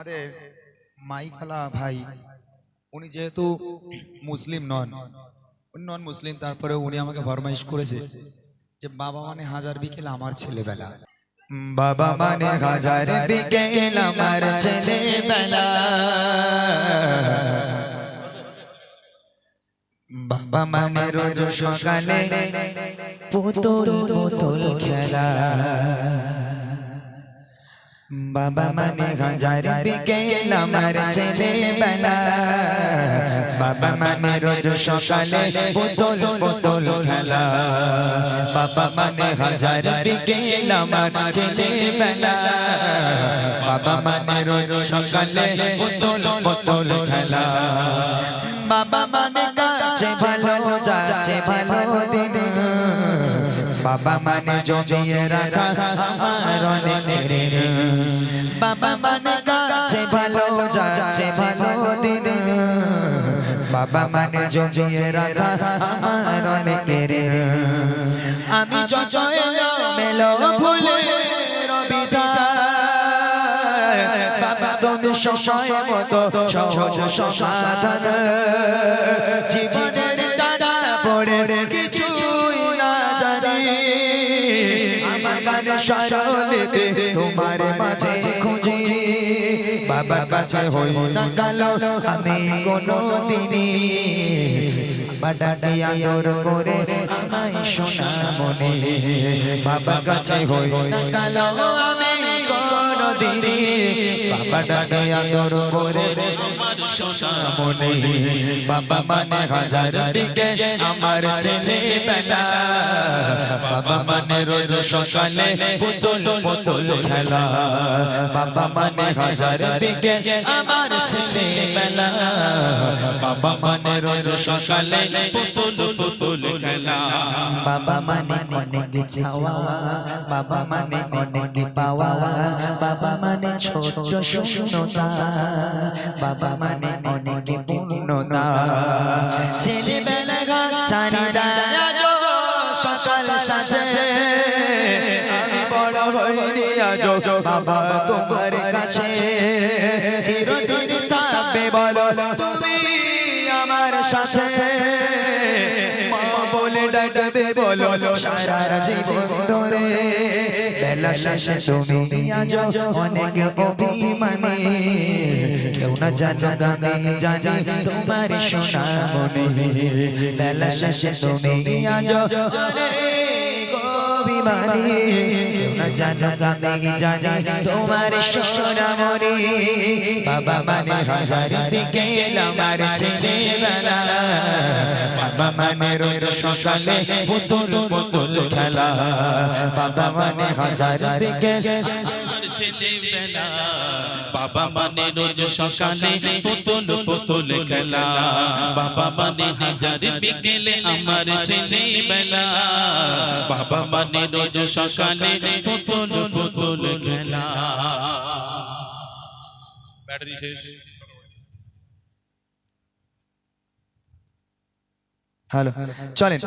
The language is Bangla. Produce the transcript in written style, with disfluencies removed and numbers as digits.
আমাদের মাইখালা ভাই উনি যেহেতু মুসলিম নন, উনি নন মুসলিম, তারপরে উনি আমাকে ফরমাইশ করেছে যে বাবা মানে হাজার বিকেল আমার ছেলেবেলা, বাবা মানে হাজার বিকেল আমার ছেলেবেলা, বাবা মানে রোজ সকালে পুতুল পুতুল খেলা, বাবা মানে হাজার বিকেল আমার ছেলেবেলা, বাবা মানে রোজ সকালে পুতুল পুতুল খেলা, বাবা মানে হাজার বিকেল আমার ছেলেবেলা, বাবা মানে রোজ সকালে পুতুল পুতুল খেলা, বাবা মানে কাছে ভালো যাচ্ছে ভালো দিন, বাবা মানে জমিয়ে রাখা আমার অনেকের, বাবা মানে কাছে ভালো যাচ্ছে ভালো দিন, বাবা মানে জমিয়ে রাখা আমার অনেকের, আমি যত এলো মেলো ভুলে রবিদায়, বাবা তুমি সময় মতো সহজ সমাধান, জীবনের টানা পড়ে কিছুই না জানি, আমার গানে সরলেতে তোমার মাঝে খুঁজি, বাবার কাছে হই না কালো আমি কোনো দিনই, বাবা ডাকি আদর করে আমায় সোনা মনে, বাবার কাছে হই না কালো আমি কোনো দিনই, বাবা ডাকি আদর করে আমার সোনা মনে, বাবা মানে হাজার বিকেল আমার ছেলেবেলা, বাবা মানে রোজ সকালে পুতুল পুতুল খেলা, বাবা মানে হাজার বিকেল আমার ছেলেবেলা, বাবা মানে রোজ সকালে পুতুল পুতুল খেলা, বাবা মানে অনেক চাওয়া, বাবা মানে অনেক পাওয়া, বাবা মানে ছোট শূন্যতা, বাবা মানে অনেক পূর্ণতা, ছেলেবেলা গাছারিরা সকাল সাজে, আমি বড় হইনি আজ বাবা তোমার কাছে, চিরদিন থাকবে বলো তুমি আমার সাথে, মা বলে ডাকবে বলো সারা জীবন ধরে, বেলা শেষে তুমি আজ অনেক অভিমানী, কেউ না জানো আমি জানি তোমার সোনা মনে, বেলা শেষে তুমি আজ অভিমানী, কেউ না জানো আমি জানি তোমার সোনা মনে, বাবা মানে হাজার বিকেল আমার ছেলেবেলা, বাবা মানে রোজ সকালে পুতুল পুতুল খেলা, বাবা মানে হাজার বিকেল আমার ছেলেবেলা, বাবা মানে রোজ সকালে পুতুল পুতুল খেলা, বাবা মানে হাজার বিকেলে আমার ছেলেবেলা, বাবা মানে রোজ সকালে পুতুল পুতুল খেলা। ব্যাটারি শেষ। হ্যালো চলেন।